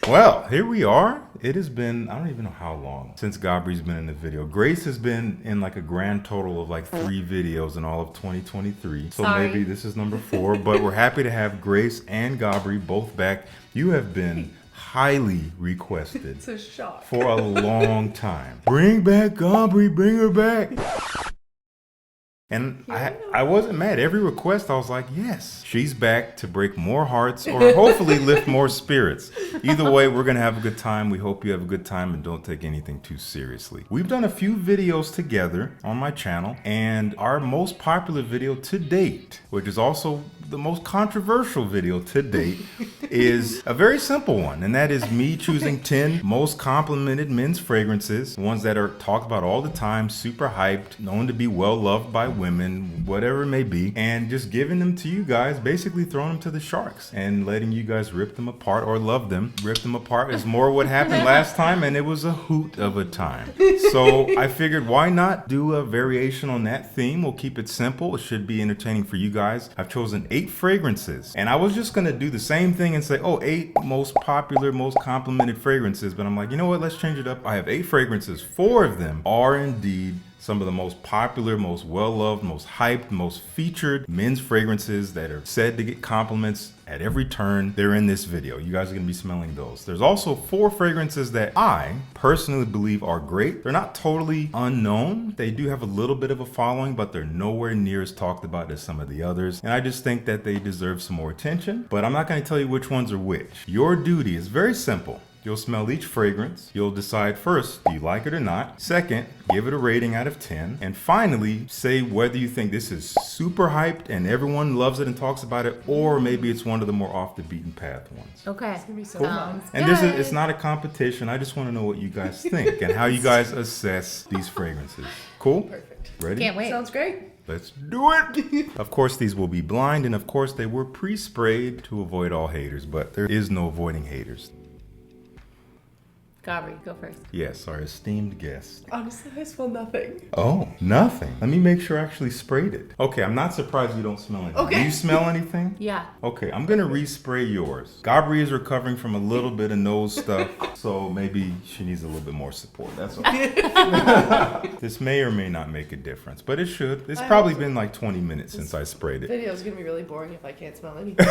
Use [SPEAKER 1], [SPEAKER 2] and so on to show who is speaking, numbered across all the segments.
[SPEAKER 1] Well, here we are. It has been, I don't even know how long since Gabri's been in the video. Grace has been in like a grand total of like 3 videos in all of 2023. So
[SPEAKER 2] Sorry.
[SPEAKER 1] maybe this is number 4, but we're happy to have Grace and Gabri both back. You have been highly requested
[SPEAKER 3] It's a shock.
[SPEAKER 1] for a long time. Bring back Gabri, bring her back. And I wasn't mad. Every request, I was like, yes, she's back to break more hearts or hopefully lift more spirits. Either way, we're going to have a good time. We hope you have a good time and don't take anything too seriously. We've done a few videos together on my channel, and our most popular video to date, which is also the most controversial video to date, is a very simple one, and that is me choosing 10 most complimented men's fragrances, ones that are talked about all the time, super hyped, known to be well loved by women, whatever it may be, and just giving them to you guys, basically throwing them to the sharks and letting you guys rip them apart or love them. Rip them apart is more what happened last time, and it was a hoot of a time. So I figured, why not do a variation on that theme? We'll keep it simple. It should be entertaining for you guys. I've chosen 8 fragrances, and I was just gonna do the same thing and say, oh, 8 most popular, most complimented fragrances, but I'm like, you know what, let's change it up. I have 8 fragrances. 4 of them are indeed some of the most popular, most well-loved, most hyped, most featured men's fragrances that are said to get compliments at every turn. They're in this video. You guys are gonna be smelling those. There's also 4 fragrances that I personally believe are great. They're not totally unknown. They do have a little bit of a following, but they're nowhere near as talked about as some of the others. And I just think that they deserve some more attention, but I'm not gonna tell you which ones are which. Your duty is very simple. You'll smell each fragrance. You'll decide first, do you like it or not? Second, give it a rating out of 10. And finally, say whether you think this is super hyped and everyone loves it and talks about it, or maybe it's one of the more off the beaten path ones.
[SPEAKER 2] Okay.
[SPEAKER 3] It's gonna be so
[SPEAKER 2] Sounds
[SPEAKER 3] fun.
[SPEAKER 1] And this is, it's not a competition. I just want to know what you guys think and how you guys assess these fragrances. Cool?
[SPEAKER 3] Perfect.
[SPEAKER 1] Ready?
[SPEAKER 2] Can't wait.
[SPEAKER 3] Sounds great.
[SPEAKER 1] Let's do it. Of course, these will be blind, and of course, they were pre-sprayed to avoid all haters, but there is no avoiding haters.
[SPEAKER 2] Gabri, go first.
[SPEAKER 1] Yes, our esteemed guest.
[SPEAKER 3] Honestly, I smell nothing.
[SPEAKER 1] Oh, nothing. Let me make sure I actually sprayed it. Okay, I'm not surprised you don't smell anything.
[SPEAKER 3] Okay.
[SPEAKER 1] Do you smell anything?
[SPEAKER 2] Yeah.
[SPEAKER 1] Okay, I'm gonna respray yours. Gabri is recovering from a little bit of nose stuff, so maybe she needs a little bit more support. That's okay. This may or may not make a difference, but it should. It's probably been like 20 minutes since I sprayed it.
[SPEAKER 3] Video's gonna be really boring if I can't smell anything.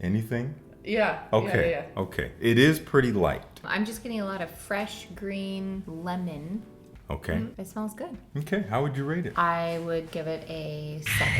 [SPEAKER 1] Anything?
[SPEAKER 3] Yeah.
[SPEAKER 1] Okay.
[SPEAKER 3] Yeah.
[SPEAKER 1] Okay. It is pretty light.
[SPEAKER 2] I'm just getting a lot of fresh green lemon.
[SPEAKER 1] Okay.
[SPEAKER 2] It smells good.
[SPEAKER 1] Okay. How would you rate it?
[SPEAKER 2] I would give it a 7.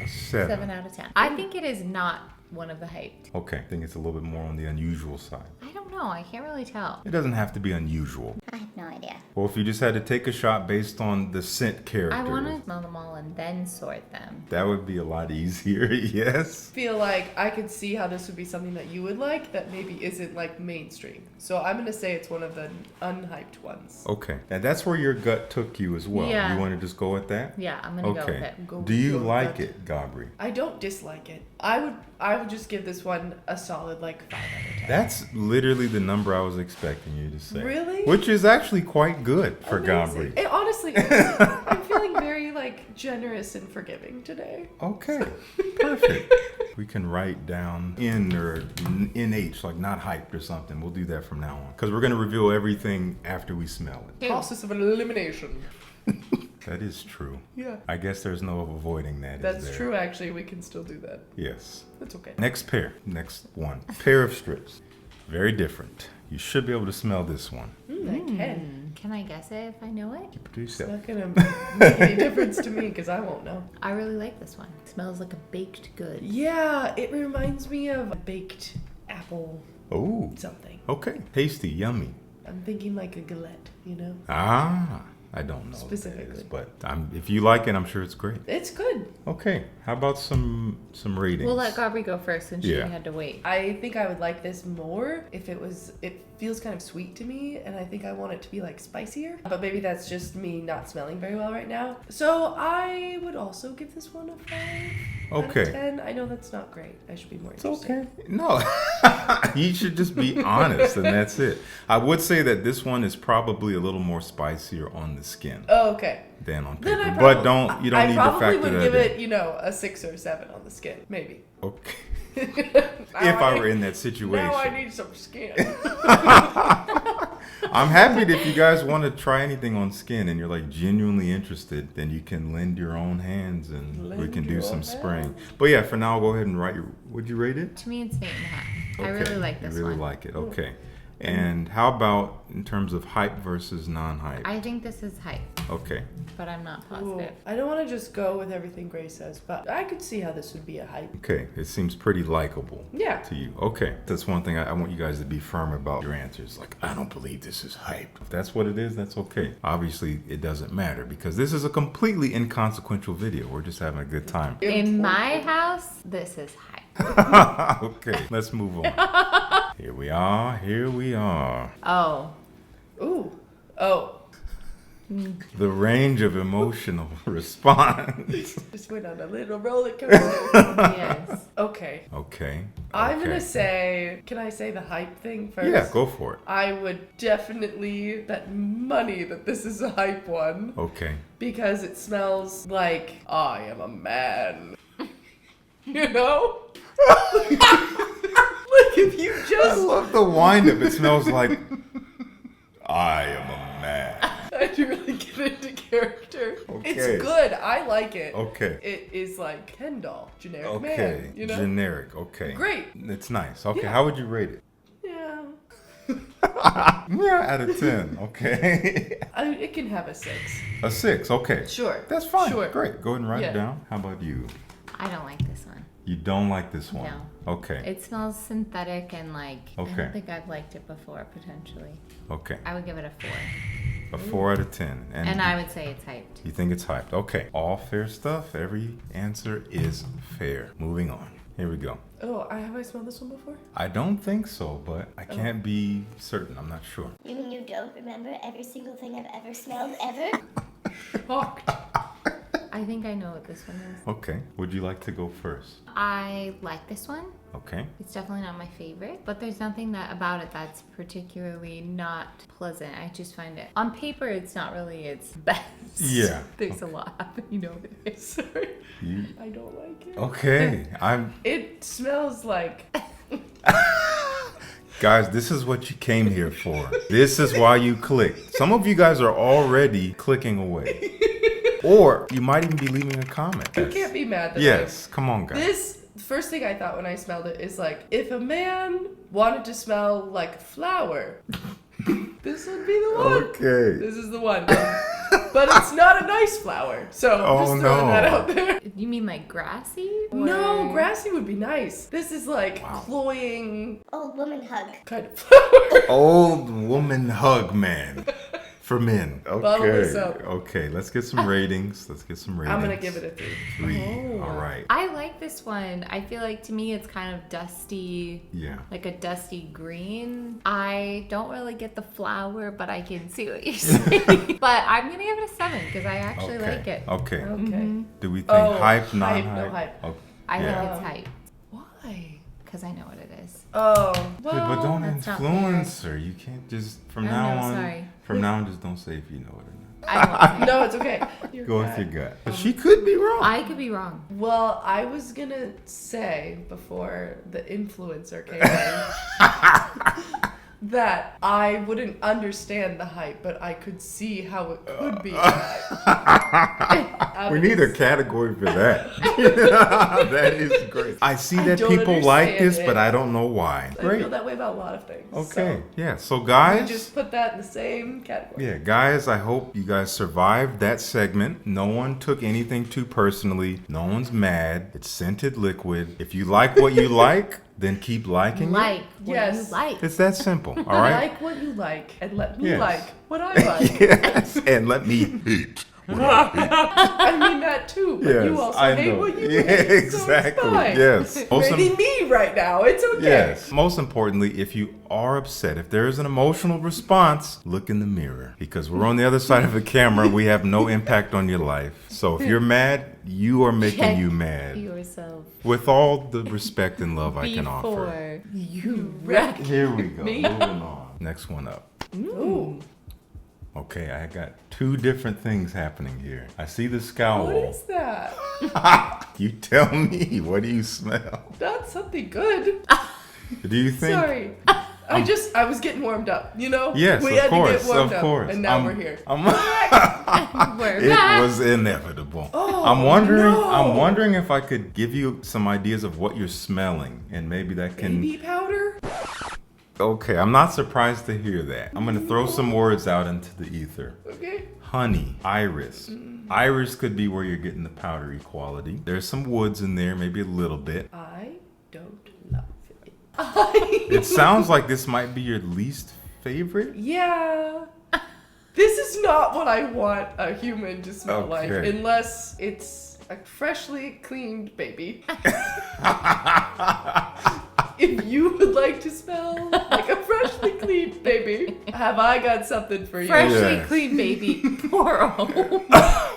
[SPEAKER 1] A 7.
[SPEAKER 2] 7 out of 10. I think it is not one of the hyped.
[SPEAKER 1] Okay. I think it's a little bit more on the unusual side.
[SPEAKER 2] I don't know. I can't really tell.
[SPEAKER 1] It doesn't have to be unusual.
[SPEAKER 2] I have no idea.
[SPEAKER 1] Well, if you just had to take a shot based on the scent character,
[SPEAKER 2] I want to smell them all and then sort them.
[SPEAKER 1] that would be a lot easier. Yes.
[SPEAKER 3] Feel like I could see how this would be something that you would like that maybe isn't like mainstream. So I'm gonna say it's one of the unhyped ones.
[SPEAKER 1] Okay. And that's where your gut took you as well.
[SPEAKER 2] Yeah.
[SPEAKER 1] You want to just go with that?
[SPEAKER 2] Yeah, I'm going to go with
[SPEAKER 1] Okay.
[SPEAKER 2] it.
[SPEAKER 3] Go
[SPEAKER 1] Do
[SPEAKER 3] with
[SPEAKER 1] you
[SPEAKER 3] your
[SPEAKER 1] like
[SPEAKER 3] gut.
[SPEAKER 1] it, Gabri?
[SPEAKER 3] I don't dislike it. I would just give this one a solid like 5 out of 10.
[SPEAKER 1] That's literally the number I was expecting you to say.
[SPEAKER 3] Really?
[SPEAKER 1] Which is actually quite good for
[SPEAKER 3] Amazing.
[SPEAKER 1] Gabri.
[SPEAKER 3] It honestly is. I'm feeling very like generous and forgiving today.
[SPEAKER 1] Okay, perfect. We can write down N or NH, like not hyped or something. We'll do that from now on. Because we're going to reveal everything after we smell it.
[SPEAKER 3] Process of elimination.
[SPEAKER 1] That is true.
[SPEAKER 3] Yeah.
[SPEAKER 1] I guess there's no avoiding that. is
[SPEAKER 3] That's
[SPEAKER 1] there?
[SPEAKER 3] true, actually. We can still do that.
[SPEAKER 1] Yes.
[SPEAKER 3] That's okay.
[SPEAKER 1] Next pair. Next one. Pair of strips. Very different. You should be able to smell this one.
[SPEAKER 3] I can.
[SPEAKER 2] Can I guess it if I know it?
[SPEAKER 1] Keep it to
[SPEAKER 3] It's
[SPEAKER 1] yourself.
[SPEAKER 3] not gonna make any difference to me because I won't know.
[SPEAKER 2] I really like this one. It smells like a baked good.
[SPEAKER 3] Yeah, it reminds me of a baked apple
[SPEAKER 1] Oh,
[SPEAKER 3] something.
[SPEAKER 1] okay. Tasty, yummy.
[SPEAKER 3] I'm thinking like a galette, you know?
[SPEAKER 1] Ah, I don't know
[SPEAKER 3] Specifically.
[SPEAKER 1] what that is, but if you like it, I'm sure it's great.
[SPEAKER 3] It's good.
[SPEAKER 1] Okay, how about some ratings?
[SPEAKER 2] We'll let Gabri go first since she
[SPEAKER 1] Yeah.
[SPEAKER 2] had to wait.
[SPEAKER 3] I think I would like this more if it feels kind of sweet to me, and I think I want it to be like spicier. But maybe that's just me not smelling very well right now. So I would also give this one a 5 out of
[SPEAKER 1] Okay.
[SPEAKER 3] 10. I know that's not great. I should be more
[SPEAKER 1] It's
[SPEAKER 3] interesting.
[SPEAKER 1] okay. No, you should just be honest, and that's it. I would say that this one is probably a little more spicier on the skin
[SPEAKER 3] Oh, okay.
[SPEAKER 1] than on
[SPEAKER 3] Then
[SPEAKER 1] paper.
[SPEAKER 3] I
[SPEAKER 1] But
[SPEAKER 3] probably,
[SPEAKER 1] you don't
[SPEAKER 3] I
[SPEAKER 1] need to
[SPEAKER 3] probably
[SPEAKER 1] factor
[SPEAKER 3] would
[SPEAKER 1] that
[SPEAKER 3] give
[SPEAKER 1] in.
[SPEAKER 3] it, a 6 or 7 on the skin, maybe.
[SPEAKER 1] Okay. If I were in that situation.
[SPEAKER 3] Now I need some skin.
[SPEAKER 1] I'm happy that if you guys want to try anything on skin and you're like genuinely interested, then you can lend your own hands and we can do some spraying. But yeah, for now, I'll go ahead and write would you rate it?
[SPEAKER 2] To me, it's 8.5. I
[SPEAKER 1] Okay,
[SPEAKER 2] really like this
[SPEAKER 1] You really
[SPEAKER 2] one.
[SPEAKER 1] like it, okay. And how about in terms of hype versus non-hype?
[SPEAKER 2] I think this is hype,
[SPEAKER 1] Okay.
[SPEAKER 2] but I'm not
[SPEAKER 3] Ooh,
[SPEAKER 2] positive.
[SPEAKER 3] I don't want to just go with everything Grace says, but I could see how this would be a hype.
[SPEAKER 1] Okay, it seems pretty likable
[SPEAKER 3] Yeah.
[SPEAKER 1] to you. Okay, that's one thing I want you guys to be firm about your answers. Like, I don't believe this is hype. If that's what it is, that's okay. Obviously, it doesn't matter because this is a completely inconsequential video. We're just having a good time.
[SPEAKER 2] In my house, this is hype.
[SPEAKER 1] Okay, let's move on. Here we are. Here we are.
[SPEAKER 2] Oh.
[SPEAKER 3] Ooh. Oh.
[SPEAKER 1] The range of emotional response.
[SPEAKER 3] Just went on a little roller coaster.
[SPEAKER 2] Yes.
[SPEAKER 3] Okay.
[SPEAKER 1] Okay.
[SPEAKER 3] I'm
[SPEAKER 1] okay.
[SPEAKER 3] gonna say, can I say the hype thing first?
[SPEAKER 1] Yeah, go for it.
[SPEAKER 3] I would definitely bet money that this is a hype one.
[SPEAKER 1] Okay.
[SPEAKER 3] Because it smells like I am a man. You know? Like if you
[SPEAKER 1] I
[SPEAKER 3] just
[SPEAKER 1] love the wind up. It smells like I am a man.
[SPEAKER 3] I do really get into character.
[SPEAKER 1] Okay.
[SPEAKER 3] It's good. I like it.
[SPEAKER 1] Okay.
[SPEAKER 3] It is like Ken doll, generic
[SPEAKER 1] Okay.
[SPEAKER 3] man. You know?
[SPEAKER 1] Generic. Okay.
[SPEAKER 3] Great.
[SPEAKER 1] It's nice. Okay.
[SPEAKER 3] Yeah.
[SPEAKER 1] How would you rate it?
[SPEAKER 3] Yeah.
[SPEAKER 1] Yeah, out of 10. Okay.
[SPEAKER 3] It can have a 6.
[SPEAKER 1] A 6. Okay.
[SPEAKER 3] Sure.
[SPEAKER 1] That's fine.
[SPEAKER 3] Sure.
[SPEAKER 1] Great. Go ahead and write
[SPEAKER 3] Yeah.
[SPEAKER 1] it down. How about you?
[SPEAKER 2] I don't like this one.
[SPEAKER 1] You don't like this one?
[SPEAKER 2] No.
[SPEAKER 1] Okay.
[SPEAKER 2] It smells synthetic and like, I
[SPEAKER 1] Okay.
[SPEAKER 2] don't think I've liked it before, potentially.
[SPEAKER 1] Okay.
[SPEAKER 2] I would give it a 4.
[SPEAKER 1] A 4 out of 10.
[SPEAKER 2] And I would say it's hyped.
[SPEAKER 1] You think it's hyped. Okay. All fair stuff. Every answer is fair. Moving on. Here we go.
[SPEAKER 3] Oh, have I smelled this one before?
[SPEAKER 1] I don't think so, but I can't be certain. I'm not sure.
[SPEAKER 4] You mean you don't remember every single thing I've ever smelled, ever?
[SPEAKER 3] Fucked.
[SPEAKER 2] I think I know what this one is.
[SPEAKER 1] Okay. Would you like to go first?
[SPEAKER 2] I like this one.
[SPEAKER 1] Okay.
[SPEAKER 2] It's definitely not my favorite, but there's nothing about it that's particularly not pleasant. I just find it, on paper, it's not really its best.
[SPEAKER 1] Yeah.
[SPEAKER 2] There's a lot happening over there.
[SPEAKER 3] Sorry.
[SPEAKER 1] You...
[SPEAKER 3] I don't like it.
[SPEAKER 1] Okay.
[SPEAKER 3] It smells like...
[SPEAKER 1] Guys, this is what you came here for. This is why you clicked. Some of you guys are already clicking away. Or you might even be leaving a comment.
[SPEAKER 3] You can't be mad that
[SPEAKER 1] Yes. Come on, guys.
[SPEAKER 3] This first thing I thought when I smelled it is like, if a man wanted to smell like flour, this would be the one.
[SPEAKER 1] Okay.
[SPEAKER 3] This is the one. But it's not a nice flower. So just throwing that out there.
[SPEAKER 2] You mean like grassy?
[SPEAKER 3] No,
[SPEAKER 2] Or-
[SPEAKER 3] grassy would be nice. This is like cloying
[SPEAKER 4] Old woman hug.
[SPEAKER 3] kind of flower.
[SPEAKER 1] Old woman hug man. For men.
[SPEAKER 3] Bottle this
[SPEAKER 1] Okay.
[SPEAKER 3] up.
[SPEAKER 1] Okay. Let's get some ratings.
[SPEAKER 3] I'm gonna give it a 3.
[SPEAKER 1] 3.
[SPEAKER 3] Oh.
[SPEAKER 1] All right.
[SPEAKER 2] I like this one. I feel like to me it's kind of dusty,
[SPEAKER 1] Yeah.
[SPEAKER 2] like a dusty green. I don't really get the flower, but I can see what you're saying. But I'm gonna give it a 7 because I actually
[SPEAKER 1] Okay.
[SPEAKER 2] like it.
[SPEAKER 1] Okay.
[SPEAKER 3] Okay.
[SPEAKER 1] Do we think
[SPEAKER 3] Oh,
[SPEAKER 1] hype,
[SPEAKER 3] hype,
[SPEAKER 1] non-hype?
[SPEAKER 3] no hype.
[SPEAKER 1] Oh,
[SPEAKER 2] I
[SPEAKER 1] yeah.
[SPEAKER 2] think it's hype
[SPEAKER 3] Why?
[SPEAKER 2] because I know what it is.
[SPEAKER 3] Oh.
[SPEAKER 1] But
[SPEAKER 3] Well,
[SPEAKER 1] don't
[SPEAKER 2] that's not
[SPEAKER 1] influence her. You can't just from
[SPEAKER 2] I
[SPEAKER 1] now
[SPEAKER 2] know,
[SPEAKER 1] on.
[SPEAKER 2] sorry.
[SPEAKER 1] From now on, just don't say if you know it or not.
[SPEAKER 2] I won't say.
[SPEAKER 3] no, it's okay. You're
[SPEAKER 1] Go with
[SPEAKER 3] right.
[SPEAKER 1] your gut. But she could be wrong.
[SPEAKER 2] I could be wrong.
[SPEAKER 3] Well, I was gonna say before the influencer came in that I wouldn't understand the hype, but I could see how it could be hype.
[SPEAKER 1] We need a category for that. That is great. I see
[SPEAKER 3] I
[SPEAKER 1] that
[SPEAKER 3] don't
[SPEAKER 1] people like
[SPEAKER 3] understand
[SPEAKER 1] this,
[SPEAKER 3] it.
[SPEAKER 1] but I don't know why.
[SPEAKER 3] I
[SPEAKER 1] Great.
[SPEAKER 3] feel that way about a lot of things.
[SPEAKER 1] Okay. Yeah. So
[SPEAKER 3] So
[SPEAKER 1] guys.
[SPEAKER 3] just put that in the same category.
[SPEAKER 1] Yeah, guys, I hope you guys survived that segment. No one took anything too personally. No one's mad. It's scented liquid. If you like what you like, then keep liking
[SPEAKER 2] Like what
[SPEAKER 3] Yes.
[SPEAKER 2] you like.
[SPEAKER 1] it. It's that simple. All right.
[SPEAKER 3] Like what you like, and let me
[SPEAKER 1] Yes.
[SPEAKER 3] like what I like.
[SPEAKER 1] Yes, and let me hate.
[SPEAKER 3] I mean that too, but
[SPEAKER 1] Yes,
[SPEAKER 3] you also
[SPEAKER 1] I
[SPEAKER 3] hate
[SPEAKER 1] know.
[SPEAKER 3] what you
[SPEAKER 1] Yeah,
[SPEAKER 3] hate.
[SPEAKER 1] exactly.
[SPEAKER 3] So it's fine.
[SPEAKER 1] Yes. Also-
[SPEAKER 3] Maybe me right now. It's okay.
[SPEAKER 1] Yes. Most importantly, if you are upset, if there is an emotional response, look in the mirror because we're on the other side of the camera. We have no impact on your life. So if you're mad, you are making
[SPEAKER 2] Check
[SPEAKER 1] you mad.
[SPEAKER 2] yourself
[SPEAKER 1] With all the respect and love I can offer.
[SPEAKER 2] before you wreck.
[SPEAKER 1] Here we go.
[SPEAKER 3] Me?
[SPEAKER 1] Moving on. Next one up.
[SPEAKER 3] Ooh.
[SPEAKER 1] Okay, I got 2 different things happening here. I see the scowl.
[SPEAKER 3] What is that?
[SPEAKER 1] You tell me. What do you smell?
[SPEAKER 3] Not something good.
[SPEAKER 1] Do you think?
[SPEAKER 3] Sorry. I was getting warmed up, you know?
[SPEAKER 1] Yes,
[SPEAKER 3] we
[SPEAKER 1] of
[SPEAKER 3] had
[SPEAKER 1] course,
[SPEAKER 3] to get warmed
[SPEAKER 1] of
[SPEAKER 3] up,
[SPEAKER 1] course.
[SPEAKER 3] and now we're here.
[SPEAKER 2] We're
[SPEAKER 1] It
[SPEAKER 2] back.
[SPEAKER 1] was inevitable.
[SPEAKER 3] Oh,
[SPEAKER 1] I'm wondering.
[SPEAKER 3] no.
[SPEAKER 1] I'm wondering if I could give you some ideas of what you're smelling, and maybe that can.
[SPEAKER 3] Baby powder?
[SPEAKER 1] Okay, I'm not surprised to hear that. I'm gonna throw some words out into the ether.
[SPEAKER 3] Okay.
[SPEAKER 1] Honey, iris. Iris could be where you're getting the powdery quality. There's some woods in there, maybe a little bit.
[SPEAKER 3] I don't love it.
[SPEAKER 1] It sounds like this might be your least favorite.
[SPEAKER 3] Yeah. This is not what I want a human to smell like,
[SPEAKER 1] Okay.
[SPEAKER 3] unless it's a freshly cleaned baby. If you would like to smell like a freshly cleaned baby, have I got something for you?
[SPEAKER 2] Freshly
[SPEAKER 1] Yes.
[SPEAKER 2] clean baby. Poor Homme.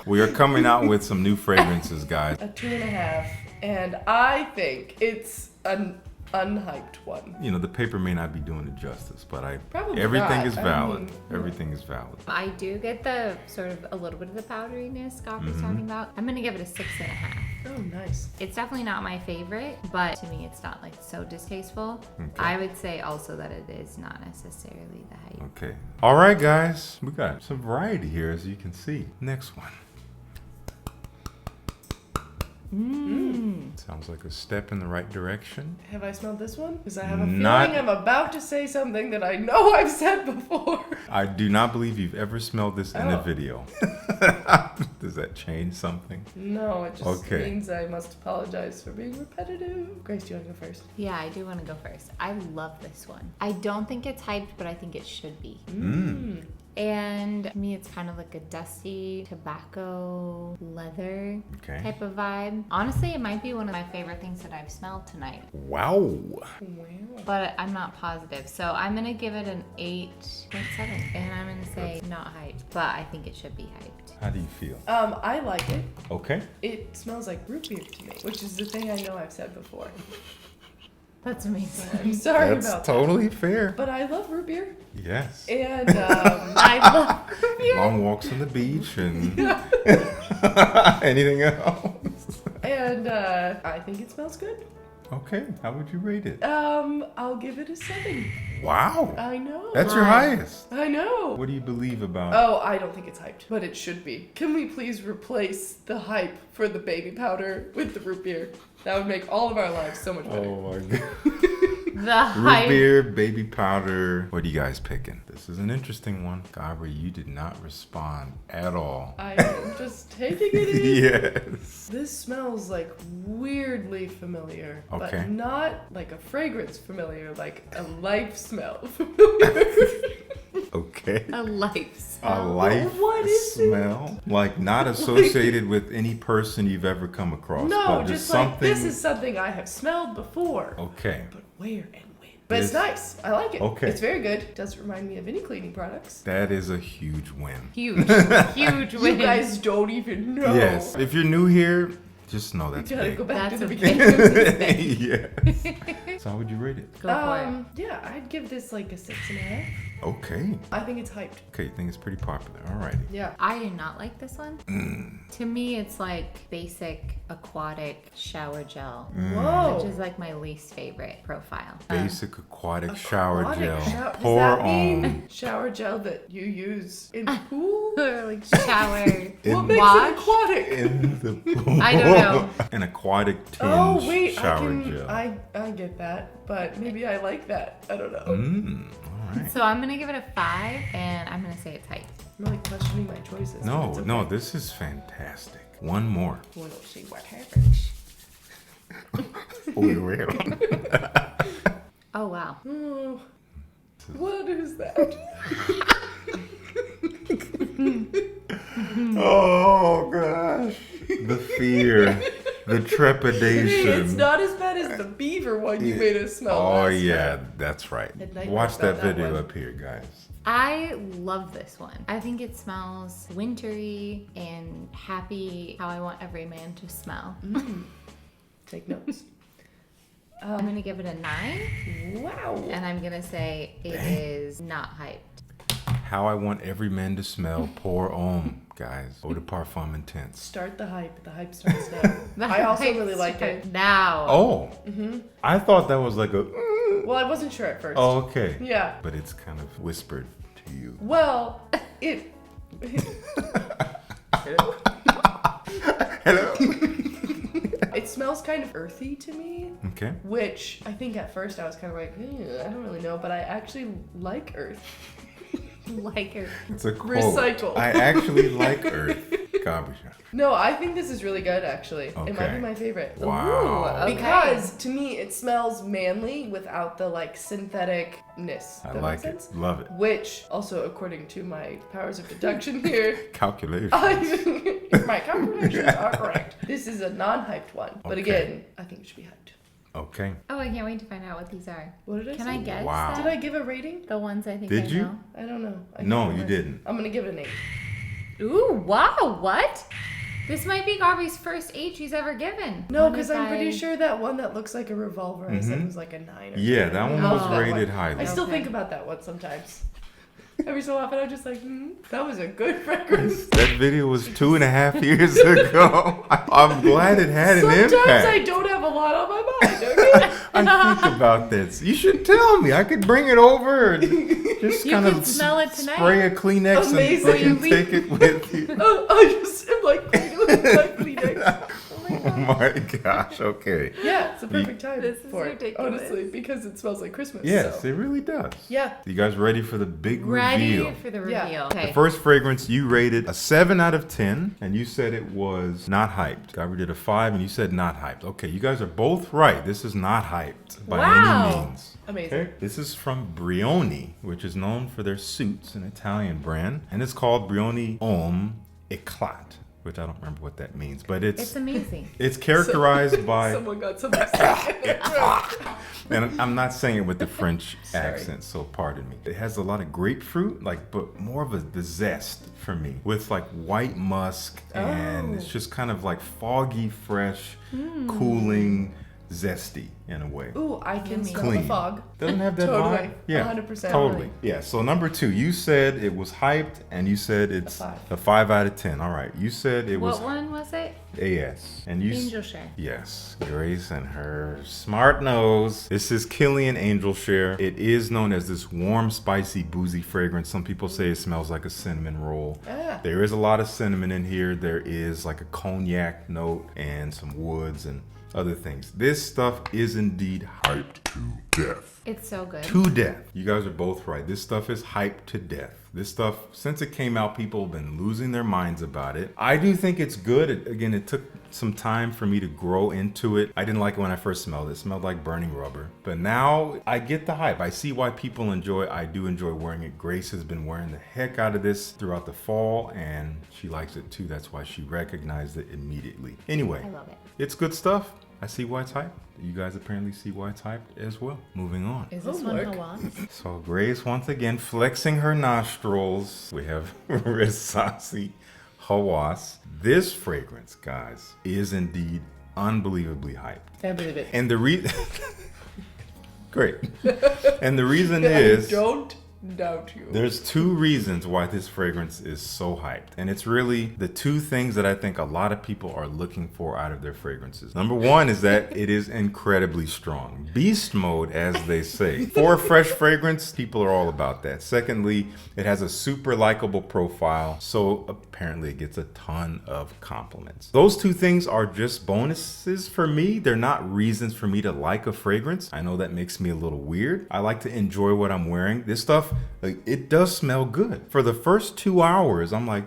[SPEAKER 1] We are coming out with some new fragrances, guys.
[SPEAKER 3] A 2.5, and I think it's an unhyped one.
[SPEAKER 1] You know, the paper may not be doing it justice, but
[SPEAKER 3] Probably
[SPEAKER 1] everything
[SPEAKER 3] not.
[SPEAKER 1] is
[SPEAKER 3] I
[SPEAKER 1] valid.
[SPEAKER 3] mean,
[SPEAKER 1] Everything is valid.
[SPEAKER 2] I do get the sort of a little bit of the powderiness Scott was talking about. I'm gonna give it a 6.5.
[SPEAKER 3] Oh, nice.
[SPEAKER 2] It's definitely not my favorite, but to me it's not like so distasteful. I would say also that it is not necessarily the height.
[SPEAKER 1] Okay. All right, guys. We got some variety here, as you can see. Next one. Sounds like a step in the right direction.
[SPEAKER 3] Have I smelled this one? Because I have a
[SPEAKER 1] Not-
[SPEAKER 3] feeling I'm about to say something that I know I've said before.
[SPEAKER 1] I do not believe you've ever smelled this in a
[SPEAKER 3] Oh.
[SPEAKER 1] video. Does that change something?
[SPEAKER 3] No, it just
[SPEAKER 1] Okay.
[SPEAKER 3] means I must apologize for being repetitive. Grace, do you want to go first?
[SPEAKER 2] Yeah, I do want to go first. I love this one. I don't think it's hyped, but I think it should be. And to me, it's kind of like a dusty tobacco leather
[SPEAKER 1] Okay.
[SPEAKER 2] type of vibe. Honestly, it might be one of my favorite things that I've smelled tonight,
[SPEAKER 1] Wow.
[SPEAKER 3] Wow.
[SPEAKER 2] but I'm not positive. So I'm gonna give it an 8.7, and I'm gonna say not hyped, but I think it should be hyped.
[SPEAKER 1] How do you feel?
[SPEAKER 3] I like it.
[SPEAKER 1] Okay.
[SPEAKER 3] It smells like root beer to me, which is the thing I know I've said before.
[SPEAKER 2] That's amazing.
[SPEAKER 3] I'm sorry
[SPEAKER 1] That's
[SPEAKER 3] about
[SPEAKER 1] totally fair.
[SPEAKER 3] that. But I love root beer.
[SPEAKER 1] Yes.
[SPEAKER 3] And
[SPEAKER 2] I love beer.
[SPEAKER 1] Long walks on the beach and anything else.
[SPEAKER 3] and I think it smells good.
[SPEAKER 1] Okay. How would you rate it?
[SPEAKER 3] I'll give it a 7.
[SPEAKER 1] Wow.
[SPEAKER 3] I know.
[SPEAKER 1] That's your highest.
[SPEAKER 3] I know.
[SPEAKER 1] What do you believe about?
[SPEAKER 3] Oh, I don't think it's hyped, but it should be. Can we please replace the hype for the baby powder with the root beer? That would make all of our lives so much better.
[SPEAKER 1] Oh my god.
[SPEAKER 2] The
[SPEAKER 1] Root
[SPEAKER 2] hype.
[SPEAKER 1] beer, baby powder. What are you guys picking? This is an interesting one. Alghabra, you did not respond at all.
[SPEAKER 3] I am just taking it in.
[SPEAKER 1] Yes.
[SPEAKER 3] This smells like weirdly familiar,
[SPEAKER 1] Okay.
[SPEAKER 3] but not like a fragrance familiar, like a life smell familiar.
[SPEAKER 1] Okay.
[SPEAKER 2] A life
[SPEAKER 1] A
[SPEAKER 2] smell.
[SPEAKER 1] life
[SPEAKER 3] What is it?
[SPEAKER 1] smell, like not associated with any person you've ever come across.
[SPEAKER 3] No,
[SPEAKER 1] but
[SPEAKER 3] just
[SPEAKER 1] something.
[SPEAKER 3] like this is something I have smelled before.
[SPEAKER 1] Okay.
[SPEAKER 3] But where and when? But it's
[SPEAKER 1] This-
[SPEAKER 3] nice. I like it.
[SPEAKER 1] Okay.
[SPEAKER 3] It's very good. Doesn't remind me of any cleaning products.
[SPEAKER 1] That is a huge win.
[SPEAKER 2] Huge, huge win.
[SPEAKER 3] You guys don't even know.
[SPEAKER 1] Yes. If you're new here, just know that's
[SPEAKER 3] You gotta
[SPEAKER 1] big.
[SPEAKER 3] go back
[SPEAKER 2] That's
[SPEAKER 3] to the
[SPEAKER 2] a
[SPEAKER 3] beginning of this thing.
[SPEAKER 1] Yes. So how would you rate it?
[SPEAKER 2] Go for
[SPEAKER 3] Yeah, I'd give this like a 6.5.
[SPEAKER 1] Okay.
[SPEAKER 3] I think it's hyped.
[SPEAKER 1] Okay, you think it's pretty popular. Alrighty.
[SPEAKER 3] Yeah.
[SPEAKER 2] it. I do not like this one. To me, it's like basic aquatic shower gel,
[SPEAKER 3] Whoa.
[SPEAKER 2] which is like my least favorite profile.
[SPEAKER 1] Basic aquatic shower
[SPEAKER 3] Aquatic
[SPEAKER 1] gel.
[SPEAKER 3] shower-
[SPEAKER 1] Pour
[SPEAKER 3] Does that
[SPEAKER 1] on.
[SPEAKER 3] mean shower gel that you use in the pool?
[SPEAKER 2] Or like shower
[SPEAKER 3] What makes
[SPEAKER 2] wash.
[SPEAKER 3] it aquatic?
[SPEAKER 1] In the pool.
[SPEAKER 2] I don't know.
[SPEAKER 1] An aquatic tinge
[SPEAKER 3] Oh wait,
[SPEAKER 1] shower gel.
[SPEAKER 3] I get that, but maybe I like that. I don't know.
[SPEAKER 1] Alright.
[SPEAKER 2] So I'm gonna give it a 5, and I'm gonna say it's hyped.
[SPEAKER 3] I'm like questioning my choices. but
[SPEAKER 1] No,
[SPEAKER 3] it's okay.
[SPEAKER 1] no, this is fantastic. One more.
[SPEAKER 3] We'll see what happens.
[SPEAKER 1] We will.
[SPEAKER 2] Oh wow.
[SPEAKER 3] Oh, what is that?
[SPEAKER 1] Oh gosh. The fear. The
[SPEAKER 3] Hey,
[SPEAKER 1] trepidation.
[SPEAKER 3] it's not as bad as the beaver one you made us smell.
[SPEAKER 1] Oh
[SPEAKER 3] last
[SPEAKER 1] yeah,
[SPEAKER 3] time.
[SPEAKER 1] that's right.
[SPEAKER 3] Had nightmares
[SPEAKER 1] Watch
[SPEAKER 3] about
[SPEAKER 1] that
[SPEAKER 3] that
[SPEAKER 1] video
[SPEAKER 3] one.
[SPEAKER 1] up here, guys.
[SPEAKER 2] I love this one. I think it smells wintry and happy, how I want every man to smell.
[SPEAKER 3] Take notes.
[SPEAKER 2] I'm gonna give it a 9,
[SPEAKER 3] Wow.
[SPEAKER 2] and I'm gonna say it is not hyped.
[SPEAKER 1] how I want every man to smell. Pour Homme, guys. Eau de Parfum Intense.
[SPEAKER 3] Start the hype. The hype starts now. I also really like it.
[SPEAKER 2] Now.
[SPEAKER 1] Oh. I thought that was like a...
[SPEAKER 3] Well, I wasn't sure at first.
[SPEAKER 1] Oh, okay.
[SPEAKER 3] Yeah.
[SPEAKER 1] But it's kind of whispered to you.
[SPEAKER 3] Well, it...
[SPEAKER 1] Hello.
[SPEAKER 3] It smells kind of earthy to me.
[SPEAKER 1] Okay.
[SPEAKER 3] Which I think at first I was kind of like, I don't really know, but I actually like earth.
[SPEAKER 2] Like her.
[SPEAKER 1] It's a quote.
[SPEAKER 3] Recycle.
[SPEAKER 1] I actually like earth. Garbage.
[SPEAKER 3] No, I think this is really good, actually. It might
[SPEAKER 1] Okay.
[SPEAKER 3] be my favorite.
[SPEAKER 1] Wow.
[SPEAKER 2] Okay.
[SPEAKER 3] Because to me, it smells manly without the like syntheticness.
[SPEAKER 1] I
[SPEAKER 3] That
[SPEAKER 1] like
[SPEAKER 3] makes
[SPEAKER 1] it.
[SPEAKER 3] sense?
[SPEAKER 1] Love it.
[SPEAKER 3] Which, also according to my powers of deduction here,
[SPEAKER 1] Calculation.
[SPEAKER 3] my calculations are correct. This is a non-hyped one. But
[SPEAKER 1] Okay.
[SPEAKER 3] again, I think it should be hyped.
[SPEAKER 1] Okay.
[SPEAKER 2] Oh, I can't wait to find out what these are.
[SPEAKER 3] What did I
[SPEAKER 2] Can
[SPEAKER 3] say?
[SPEAKER 2] I guess?
[SPEAKER 1] Wow.
[SPEAKER 3] Did I give a rating?
[SPEAKER 2] The ones I think
[SPEAKER 1] Did
[SPEAKER 2] I
[SPEAKER 1] you?
[SPEAKER 2] know.
[SPEAKER 3] I don't know. I
[SPEAKER 1] No,
[SPEAKER 3] can't
[SPEAKER 1] you
[SPEAKER 3] remember.
[SPEAKER 1] didn't.
[SPEAKER 3] I'm gonna give it an 8.
[SPEAKER 2] Ooh, wow, what? This might be Garvey's first 8 she's ever given.
[SPEAKER 3] No,
[SPEAKER 2] What
[SPEAKER 3] because
[SPEAKER 2] if
[SPEAKER 3] I'm pretty
[SPEAKER 2] I-
[SPEAKER 3] sure that one that looks like a revolver I said was like a 9 or
[SPEAKER 1] Yeah,
[SPEAKER 3] something.
[SPEAKER 1] that one
[SPEAKER 3] I
[SPEAKER 1] was
[SPEAKER 3] love that
[SPEAKER 1] rated
[SPEAKER 3] one.
[SPEAKER 1] highly.
[SPEAKER 3] I still
[SPEAKER 2] Okay.
[SPEAKER 3] think about that one sometimes. Every so often I'm just like, that was a good fragrance.
[SPEAKER 1] That video was 2.5 years ago. I'm glad it had an
[SPEAKER 3] Sometimes
[SPEAKER 1] impact.
[SPEAKER 3] I don't have a lot on my mind, okay?
[SPEAKER 1] I think about this. You should tell me. I could bring it over and just
[SPEAKER 2] You
[SPEAKER 1] kind
[SPEAKER 2] could
[SPEAKER 1] of
[SPEAKER 2] smell it tonight.
[SPEAKER 1] spray a Kleenex
[SPEAKER 3] Amazing.
[SPEAKER 1] and you can take it with you.
[SPEAKER 3] I just am like, like Kleenex.
[SPEAKER 1] Oh my gosh. Okay.
[SPEAKER 3] Yeah, it's a perfect time
[SPEAKER 2] This is
[SPEAKER 3] for
[SPEAKER 2] ridiculous.
[SPEAKER 3] it, honestly, because it smells like Christmas.
[SPEAKER 1] Yes,
[SPEAKER 3] so.
[SPEAKER 1] it really does.
[SPEAKER 3] Yeah.
[SPEAKER 1] You guys ready for the big
[SPEAKER 2] Ready
[SPEAKER 1] reveal?
[SPEAKER 2] for the
[SPEAKER 3] Yeah.
[SPEAKER 2] reveal.
[SPEAKER 1] The
[SPEAKER 2] Okay.
[SPEAKER 1] first fragrance you rated a 7 out of 10, and you said it was not hyped. Gabby did a 5, and you said not hyped. Okay, you guys are both right. This is not hyped by
[SPEAKER 2] Wow.
[SPEAKER 1] any means.
[SPEAKER 3] Amazing.
[SPEAKER 1] Okay. This is from Brioni, which is known for their suits, an Italian brand, and it's called Brioni Homme Eclat, which I don't remember what that means, but
[SPEAKER 2] It's
[SPEAKER 1] it's
[SPEAKER 2] amazing.
[SPEAKER 1] characterized by.
[SPEAKER 3] Someone got something stuck in their throat.
[SPEAKER 1] And I'm not saying it with the French accent, so pardon me. It has a lot of grapefruit, but more of the zest for me, with like white musk, and it's just kind of like foggy, fresh, cooling, zesty in a way.
[SPEAKER 3] Ooh, I can smell
[SPEAKER 1] Clean.
[SPEAKER 3] the fog.
[SPEAKER 1] Doesn't have that
[SPEAKER 3] Totally.
[SPEAKER 1] vibe? Yeah,
[SPEAKER 3] 100%.
[SPEAKER 1] totally. Yeah, so number 2, you said it was hyped, and you said it's
[SPEAKER 3] A 5.
[SPEAKER 1] a 5 out of 10. All right, you said it was
[SPEAKER 2] What one was it?
[SPEAKER 1] AS. And you
[SPEAKER 2] Angel Share.
[SPEAKER 1] Yes, Grace and her smart nose. This is Kilian Angel Share. It is known as this warm, spicy, boozy fragrance. Some people say it smells like a cinnamon roll.
[SPEAKER 3] Ah.
[SPEAKER 1] There is a lot of cinnamon in here. There is like a cognac note and some woods and other things. This stuff is indeed hyped to death.
[SPEAKER 2] It's so good.
[SPEAKER 1] To death. You guys are both right. This stuff is hyped to death. This stuff, since it came out, people have been losing their minds about it. I do think it's good. It took some time for me to grow into it. I didn't like it when I first smelled it. It smelled like burning rubber. But now I get the hype. I see why people enjoy it. I do enjoy wearing it. Grace has been wearing the heck out of this throughout the fall, and she likes it too. That's why she recognized it immediately. Anyway,
[SPEAKER 2] I love it.
[SPEAKER 1] it's good stuff. I see why it's hyped. You guys apparently see why it's hyped as well. Moving on.
[SPEAKER 2] Is this one
[SPEAKER 3] Homework.
[SPEAKER 2] Hawas?
[SPEAKER 1] So Grace once again flexing her nostrils. We have Rasasi Hawas. This fragrance, guys, is indeed unbelievably hyped.
[SPEAKER 3] I believe it.
[SPEAKER 1] And the reason great. And the reason is
[SPEAKER 3] Don't doubt you.
[SPEAKER 1] there's 2 reasons why this fragrance is so hyped. And it's really the 2 things that I think a lot of people are looking for out of their fragrances. Number 1 is that it is incredibly strong. Beast mode, as they say. For a fresh fragrance, people are all about that. Secondly, it has a super likable profile. So apparently it gets a ton of compliments. Those 2 things are just bonuses for me. They're not reasons for me to like a fragrance. I know that makes me a little weird. I like to enjoy what I'm wearing. This stuff, it does smell good. For the first 2 hours, I'm like,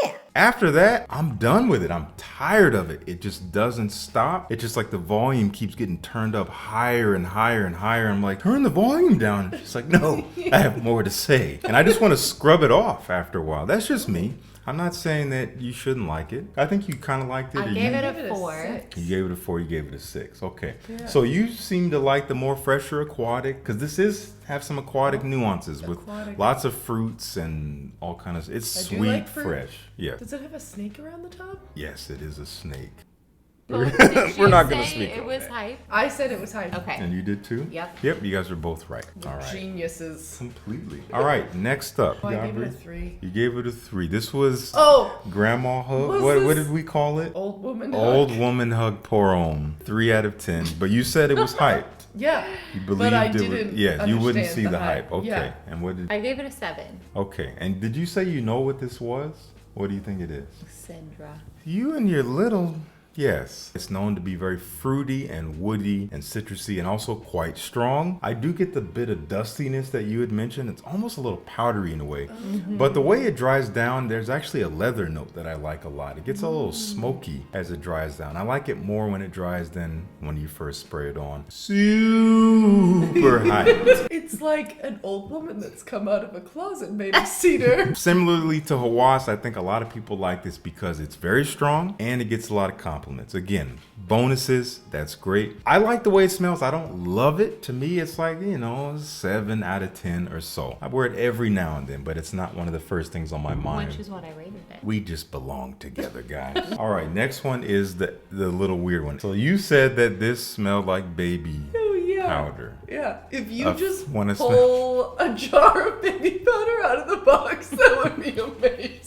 [SPEAKER 1] yeah. After that, I'm done with it. I'm tired of it. It just doesn't stop. It's just like the volume keeps getting turned up higher and higher and higher. I'm like, turn the volume down. She's like, no, I have more to say. And I just want to scrub it off after a while. That's just me. I'm not saying that you shouldn't like it. I think you kind of liked it.
[SPEAKER 2] I
[SPEAKER 1] or
[SPEAKER 2] gave
[SPEAKER 1] you-
[SPEAKER 2] it
[SPEAKER 3] Give
[SPEAKER 2] a 4.
[SPEAKER 1] You gave it a 4, you gave it a 6. Okay.
[SPEAKER 3] Yeah.
[SPEAKER 1] So you seem to like the more fresher aquatic, because this have some aquatic nuances with
[SPEAKER 3] Aquatic.
[SPEAKER 1] lots of fruits and all kind of, it's
[SPEAKER 3] I do
[SPEAKER 1] sweet,
[SPEAKER 3] like fruit.
[SPEAKER 1] fresh. Yeah.
[SPEAKER 3] Does it have a snake around the top?
[SPEAKER 1] Yes, it is a snake. We're not going to speak
[SPEAKER 2] It
[SPEAKER 1] on
[SPEAKER 2] was
[SPEAKER 1] that.
[SPEAKER 2] hype.
[SPEAKER 3] I said it was hype.
[SPEAKER 2] Okay.
[SPEAKER 1] And you did too?
[SPEAKER 2] Yep.
[SPEAKER 1] Yep, you guys are both right. All right.
[SPEAKER 3] Geniuses.
[SPEAKER 1] Completely. All right, next up.
[SPEAKER 3] Oh, I gave it a
[SPEAKER 1] Gabri.
[SPEAKER 3] 3.
[SPEAKER 1] You gave it a 3. This was
[SPEAKER 3] Oh,
[SPEAKER 1] Grandma Hug.
[SPEAKER 3] Was
[SPEAKER 1] What
[SPEAKER 3] this-
[SPEAKER 1] did we call it?
[SPEAKER 3] old woman.
[SPEAKER 1] Old
[SPEAKER 3] hug.
[SPEAKER 1] Woman Hug Pour Homme. 3 out of 10. But you said it was hyped.
[SPEAKER 3] Yeah.
[SPEAKER 1] You believed
[SPEAKER 3] But I
[SPEAKER 1] it was,
[SPEAKER 3] didn't
[SPEAKER 1] yeah, you wouldn't
[SPEAKER 3] understand
[SPEAKER 1] see
[SPEAKER 3] the
[SPEAKER 1] the hype.
[SPEAKER 3] hype.
[SPEAKER 1] Okay.
[SPEAKER 3] Yeah.
[SPEAKER 1] And what did
[SPEAKER 2] I gave it a 7.
[SPEAKER 1] Okay. And did you say you know what this was? What do you think it is?
[SPEAKER 2] Cedrat.
[SPEAKER 1] You and your little. Yes. It's known to be very fruity and woody and citrusy and also quite strong. I do get the bit of dustiness that you had mentioned. It's almost a little powdery in a way. But the way it dries down, there's actually a leather note that I like a lot. It gets a little smoky as it dries down. I like it more when it dries than when you first spray it on. Super hyped.
[SPEAKER 3] It's like an old woman that's come out of a closet made of cedar.
[SPEAKER 1] Similarly to Hawas, I think a lot of people like this because it's very strong and it gets a lot of compliments. Again, bonuses, that's great. I like the way it smells. I don't love it. To me, it's like, 7 out of 10 or so. I wear it every now and then, but it's not one of the first things on my mind.
[SPEAKER 2] Which is what I rated it.
[SPEAKER 1] We just belong together, guys. All right, next one is the little weird one. So you said that this smelled like baby
[SPEAKER 3] Oh, yeah.
[SPEAKER 1] powder.
[SPEAKER 3] Yeah. If you just
[SPEAKER 1] wanna
[SPEAKER 3] pull a jar of baby powder out of the box, that would be amazing.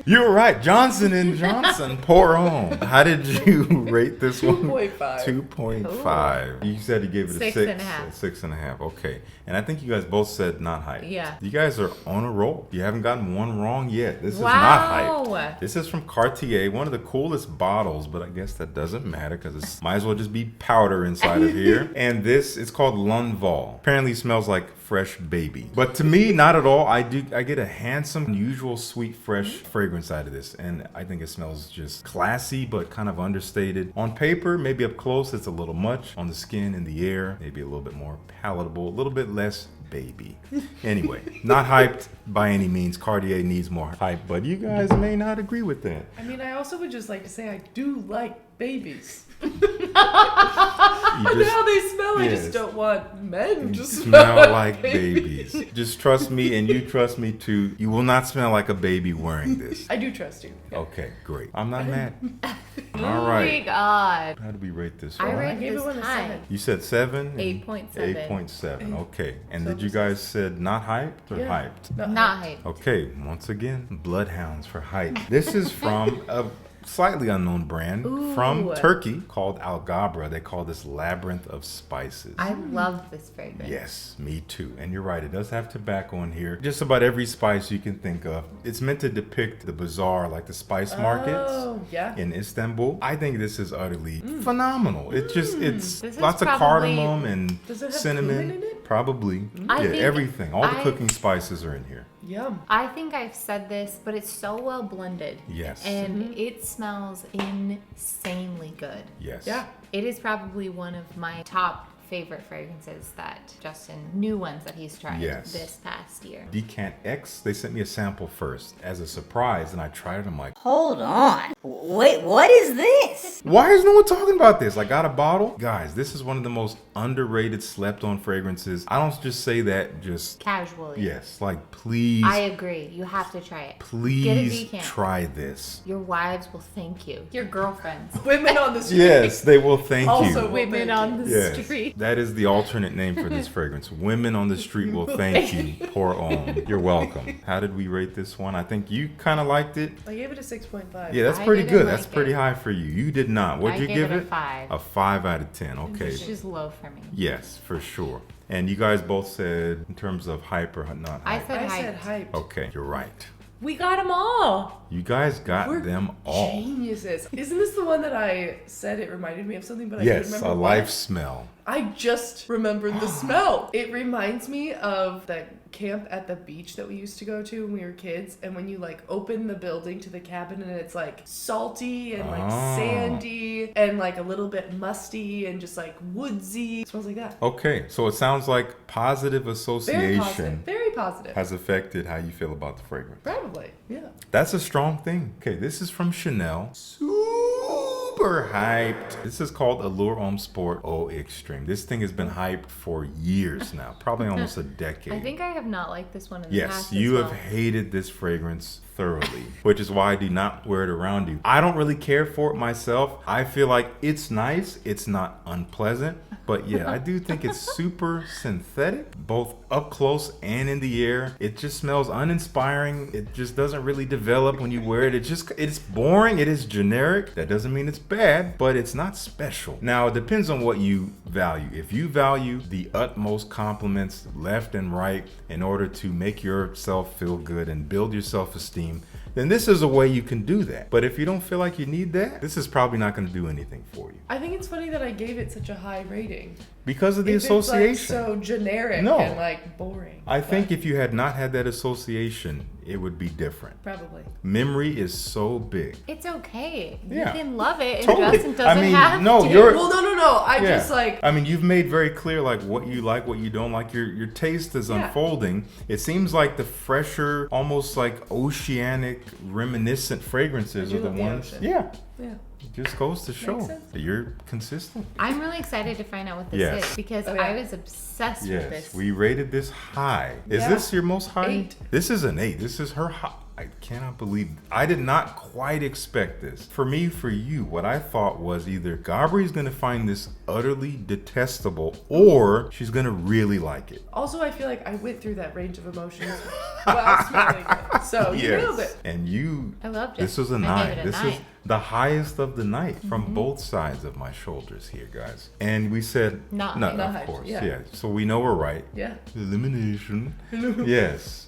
[SPEAKER 1] You were right. Johnson & Johnson, Pour Homme. How did you rate this one?
[SPEAKER 3] 2.5.
[SPEAKER 1] 2.5. You said you gave it a 6.
[SPEAKER 2] 6.5.
[SPEAKER 1] 6.5. Okay. And I think you guys both said not hype.
[SPEAKER 2] Yeah.
[SPEAKER 1] You guys are on a roll. You haven't gotten one wrong yet. This is not
[SPEAKER 2] Wow.
[SPEAKER 1] hype. This is from Cartier, one of the coolest bottles, but I guess that doesn't matter because it might as well just be powder inside of here. And this is called L'Envol. Apparently smells like fresh baby. But to me, not at all. I get a handsome, unusual, sweet, fresh fragrance out of this. And I think it smells just classy, but kind of understated. On paper, maybe up close, it's a little much. On the skin, in the air, maybe a little bit more palatable, a little bit less baby. Anyway, not hyped by any means. Cartier needs more hype, but you guys may not agree with that.
[SPEAKER 3] I mean, I also would just like to say I do like babies.
[SPEAKER 1] You
[SPEAKER 3] I know how they smell. I
[SPEAKER 1] yes.
[SPEAKER 3] just don't want men to
[SPEAKER 1] smell like babies. Just trust me, and you trust me too. You will not smell like a baby wearing this.
[SPEAKER 3] I do trust you.
[SPEAKER 1] Okay, great. I'm not mad.
[SPEAKER 2] Oh
[SPEAKER 1] All
[SPEAKER 2] my
[SPEAKER 1] right.
[SPEAKER 2] God.
[SPEAKER 1] How do we rate this
[SPEAKER 2] I
[SPEAKER 1] one?
[SPEAKER 2] rated
[SPEAKER 3] gave it
[SPEAKER 2] this
[SPEAKER 3] one a
[SPEAKER 2] high.
[SPEAKER 3] 7.
[SPEAKER 1] You said 7?
[SPEAKER 2] 8.7.
[SPEAKER 1] 8.7. Okay. And
[SPEAKER 3] So
[SPEAKER 1] did you guys said not hyped or
[SPEAKER 3] Yeah.
[SPEAKER 1] hyped?
[SPEAKER 2] Not hype.
[SPEAKER 1] Okay. Once again, bloodhounds for hype. This is from a slightly unknown brand from
[SPEAKER 2] Ooh.
[SPEAKER 1] Turkey called Alghabra. They call this Labyrinth of Spices.
[SPEAKER 2] I love this fragrance.
[SPEAKER 1] Yes, me too. And you're right, it does have tobacco in here. Just about every spice you can think of. It's meant to depict the bazaar, like the spice markets
[SPEAKER 3] Oh, yeah.
[SPEAKER 1] in Istanbul. I think this is utterly phenomenal. It's just, it's
[SPEAKER 2] This is
[SPEAKER 1] lots of
[SPEAKER 2] probably-
[SPEAKER 1] cardamom and
[SPEAKER 3] Does it have
[SPEAKER 1] cinnamon.
[SPEAKER 3] cumin in it?
[SPEAKER 1] Probably.
[SPEAKER 2] I
[SPEAKER 1] Yeah,
[SPEAKER 2] think
[SPEAKER 1] everything. All the
[SPEAKER 2] I've-
[SPEAKER 1] cooking spices are in here.
[SPEAKER 3] Yum.
[SPEAKER 2] I think I've said this, but it's so well blended.
[SPEAKER 1] Yes.
[SPEAKER 2] And it smells insanely good.
[SPEAKER 1] Yes.
[SPEAKER 3] Yeah.
[SPEAKER 2] It is probably one of my top favorite fragrances that Justin, new ones that he's tried
[SPEAKER 1] Yes.
[SPEAKER 2] this past year.
[SPEAKER 1] Decant X, they sent me a sample first as a surprise, and I tried it. I'm like,
[SPEAKER 5] Hold on. Wait, what is this?
[SPEAKER 1] why is no one talking about this? I got a bottle. Guys, this is one of the most underrated, slept on fragrances. I don't just say that, just,
[SPEAKER 2] Casually.
[SPEAKER 1] yes, like, please,
[SPEAKER 2] I agree. You have to try it. Get a
[SPEAKER 1] please
[SPEAKER 2] decant.
[SPEAKER 1] try this.
[SPEAKER 2] Your wives will thank you. Your girlfriends.
[SPEAKER 3] Women on the street.
[SPEAKER 1] Yes, they will thank
[SPEAKER 3] Also
[SPEAKER 1] you.
[SPEAKER 2] Women on the
[SPEAKER 1] Yes,
[SPEAKER 2] street.
[SPEAKER 1] that is the alternate name for this fragrance. Women on the street will thank you. Pour Homme. You're welcome. How did we rate this one? I think you kind of liked it.
[SPEAKER 3] I gave it a 6.5.
[SPEAKER 1] Yeah, that's
[SPEAKER 2] I
[SPEAKER 1] pretty
[SPEAKER 2] didn't
[SPEAKER 1] good. That's
[SPEAKER 2] like
[SPEAKER 1] pretty
[SPEAKER 2] it.
[SPEAKER 1] high for you. You did not. What'd
[SPEAKER 2] I
[SPEAKER 1] you
[SPEAKER 2] gave
[SPEAKER 1] give
[SPEAKER 2] it a
[SPEAKER 1] it?
[SPEAKER 2] 5.
[SPEAKER 1] A 5 out of 10. Okay.
[SPEAKER 2] Which is low for me.
[SPEAKER 1] Yes, for sure. And you guys both said in terms of hype or not
[SPEAKER 2] I
[SPEAKER 1] hype.
[SPEAKER 2] said
[SPEAKER 3] I
[SPEAKER 2] hype.
[SPEAKER 3] said hype.
[SPEAKER 1] Okay, you're right.
[SPEAKER 2] We got them all.
[SPEAKER 1] You guys got
[SPEAKER 3] We're
[SPEAKER 1] them all.
[SPEAKER 3] Geniuses. Isn't this the one that I said it reminded me of something, but I
[SPEAKER 1] Yes,
[SPEAKER 3] couldn't
[SPEAKER 1] a
[SPEAKER 3] remember
[SPEAKER 1] life
[SPEAKER 3] what?
[SPEAKER 1] smell.
[SPEAKER 3] I just remembered the smell. It reminds me of that camp at the beach that we used to go to when we were kids, and when you like open the building to the cabin and it's like salty and like
[SPEAKER 1] Oh.
[SPEAKER 3] sandy and like a little bit musty and just like woodsy. It smells like that.
[SPEAKER 1] Okay, so it sounds like positive
[SPEAKER 3] Very
[SPEAKER 1] association
[SPEAKER 3] positive. Very positive.
[SPEAKER 1] has affected how you feel about the fragrance.
[SPEAKER 3] Probably. Yeah.
[SPEAKER 1] That's a strong thing. Okay, this is from Chanel. Super super hyped. This is called Allure Homme Sport Eau Extreme. This thing has been hyped for years now, probably almost a decade.
[SPEAKER 2] I think I have not liked this one in the
[SPEAKER 1] Yes,
[SPEAKER 2] past.
[SPEAKER 1] you
[SPEAKER 2] as
[SPEAKER 1] have
[SPEAKER 2] well.
[SPEAKER 1] hated this fragrance thoroughly, which is why I do not wear it around you. I don't really care for it myself. I feel like it's nice. It's not unpleasant. But yeah, I do think it's super synthetic, both up close and in the air. It just smells uninspiring. It just doesn't really develop when you wear it. It's boring. It is generic. That doesn't mean it's bad, but it's not special. Now, it depends on what you value. If you value the utmost compliments left and right in order to make yourself feel good and build your self-esteem, then this is a way you can do that. But if you don't feel like you need that, this is probably not going to do anything for you.
[SPEAKER 3] I think it's funny that I gave it such a high rating.
[SPEAKER 1] Because of the
[SPEAKER 3] If
[SPEAKER 1] association.
[SPEAKER 3] It's like so generic
[SPEAKER 1] No.
[SPEAKER 3] and like boring.
[SPEAKER 1] I think if you had not had that association, it would be different.
[SPEAKER 3] Probably.
[SPEAKER 1] Memory is so big.
[SPEAKER 2] It's okay.
[SPEAKER 1] Yeah.
[SPEAKER 2] You can love it, and
[SPEAKER 1] Totally.
[SPEAKER 2] Justin
[SPEAKER 1] I
[SPEAKER 2] doesn't
[SPEAKER 1] mean,
[SPEAKER 2] have
[SPEAKER 1] no,
[SPEAKER 2] to.
[SPEAKER 1] you're-
[SPEAKER 3] Well, no. I
[SPEAKER 1] Yeah.
[SPEAKER 3] just like.
[SPEAKER 1] I mean, you've made very clear like what you like, what you don't like. Your taste is
[SPEAKER 3] Yeah.
[SPEAKER 1] unfolding. It seems like the fresher, almost like oceanic, reminiscent fragrances
[SPEAKER 3] I
[SPEAKER 1] are
[SPEAKER 3] do
[SPEAKER 1] the
[SPEAKER 3] love the
[SPEAKER 1] ones.
[SPEAKER 3] ocean.
[SPEAKER 1] Yeah,
[SPEAKER 3] Yeah.
[SPEAKER 1] it just goes to show
[SPEAKER 3] sense.
[SPEAKER 1] that you're consistent.
[SPEAKER 2] I'm really excited to find out what this
[SPEAKER 1] Yes.
[SPEAKER 2] is because
[SPEAKER 3] Oh, yeah.
[SPEAKER 2] I was obsessed with
[SPEAKER 1] Yes,
[SPEAKER 2] this.
[SPEAKER 1] we rated this high. Is
[SPEAKER 3] Yeah.
[SPEAKER 1] this your most high?
[SPEAKER 3] 8.
[SPEAKER 1] This is an 8. This is her high. I cannot believe. I did not quite expect this. For me, for you, what I thought was either Gabri's going to find this utterly detestable or she's going to really like it.
[SPEAKER 3] Also, I feel like I went through that range of emotions while smelling it. So you nailed it.
[SPEAKER 1] And you,
[SPEAKER 2] I loved it.
[SPEAKER 1] this was a
[SPEAKER 2] I
[SPEAKER 1] 9.
[SPEAKER 2] gave it a
[SPEAKER 1] This is
[SPEAKER 2] 9.
[SPEAKER 1] the highest of the night from both sides of my shoulders here, guys. And we said,
[SPEAKER 2] Not
[SPEAKER 1] no,
[SPEAKER 2] hyped.
[SPEAKER 3] Not
[SPEAKER 1] of
[SPEAKER 3] hyped,
[SPEAKER 1] course.
[SPEAKER 3] yeah.
[SPEAKER 1] Yeah. So we know we're right.
[SPEAKER 3] Yeah.
[SPEAKER 1] Elimination. Yes.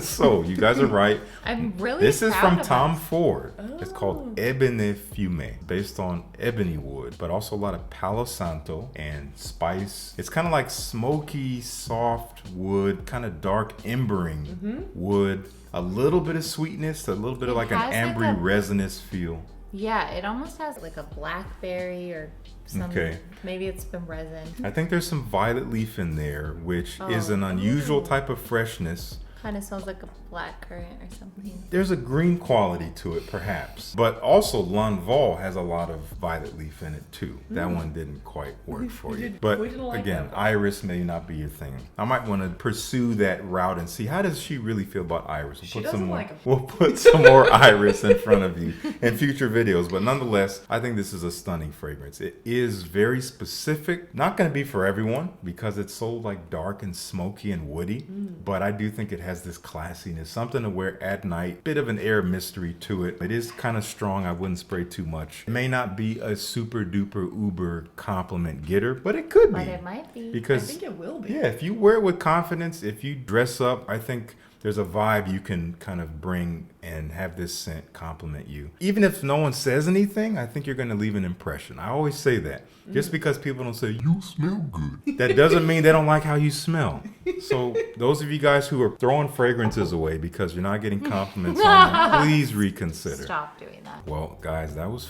[SPEAKER 1] So you guys are right.
[SPEAKER 2] I'm really
[SPEAKER 1] This is
[SPEAKER 2] proud
[SPEAKER 1] from
[SPEAKER 2] of
[SPEAKER 1] Tom
[SPEAKER 2] us.
[SPEAKER 1] Ford. It's
[SPEAKER 3] Oh.
[SPEAKER 1] called Ébène Fumé, based on ebony wood, but also a lot of Palo Santo and spice. It's kind of like smoky, soft wood, kind of dark embering wood. A little bit of sweetness, a little bit of
[SPEAKER 2] It
[SPEAKER 1] like an
[SPEAKER 2] has like
[SPEAKER 1] ambery
[SPEAKER 2] a-
[SPEAKER 1] resinous feel.
[SPEAKER 2] Yeah, it almost has like a blackberry or some.
[SPEAKER 1] Okay.
[SPEAKER 2] Maybe it's been resin.
[SPEAKER 1] I think there's some violet leaf in there, which is an unusual type of freshness.
[SPEAKER 2] Kind of smells like a blackcurrant or something.
[SPEAKER 1] There's a green quality to it, perhaps. But also, L'Envol has a lot of violet leaf in it, too. That one didn't quite work for you. But
[SPEAKER 3] we didn't like
[SPEAKER 1] again,
[SPEAKER 3] that one.
[SPEAKER 1] iris may not be your thing. I might want to pursue that route and see how does she really feel about iris.
[SPEAKER 3] She doesn't like 'em.
[SPEAKER 1] We'll put some more iris in front of you in future videos. But nonetheless, I think this is a stunning fragrance. It is very specific. Not going to be for everyone because it's so like dark and smoky and woody. But I do think it has this classiness, something to wear at night. Bit of an air mystery to it. It is kind of strong. I wouldn't spray too much. It may not be a super duper uber compliment getter, but it could
[SPEAKER 2] But
[SPEAKER 1] be.
[SPEAKER 2] it might be.
[SPEAKER 3] I
[SPEAKER 1] Because
[SPEAKER 3] think it will be.
[SPEAKER 1] yeah, if you wear it with confidence, if you dress up, I think there's a vibe you can kind of bring and have this scent compliment you. Even if no one says anything, I think you're going to leave an impression. I always say that. Just because people don't say, you smell good, that doesn't mean they don't like how you smell. So those of you guys who are throwing fragrances away because you're not getting compliments on them, please reconsider.
[SPEAKER 2] Stop doing that.
[SPEAKER 1] Well, guys, that was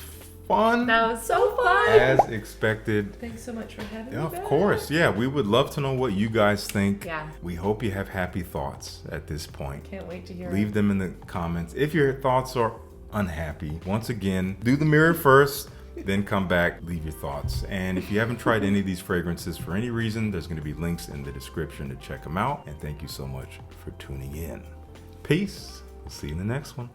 [SPEAKER 1] fun.
[SPEAKER 2] That was so fun.
[SPEAKER 1] As expected.
[SPEAKER 3] Thanks so much for having me
[SPEAKER 1] Of
[SPEAKER 3] back.
[SPEAKER 1] course, yeah. We would love to know what you guys think.
[SPEAKER 2] Yeah.
[SPEAKER 1] We hope you have happy thoughts at this point.
[SPEAKER 3] Can't wait to hear
[SPEAKER 1] Leave
[SPEAKER 3] it.
[SPEAKER 1] them in the comments. If your thoughts are unhappy, once again, do the mirror first, then come back, leave your thoughts. And if you haven't tried any of these fragrances for any reason, there's going to be links in the description to check them out. And thank you so much for tuning in. Peace. See you in the next one.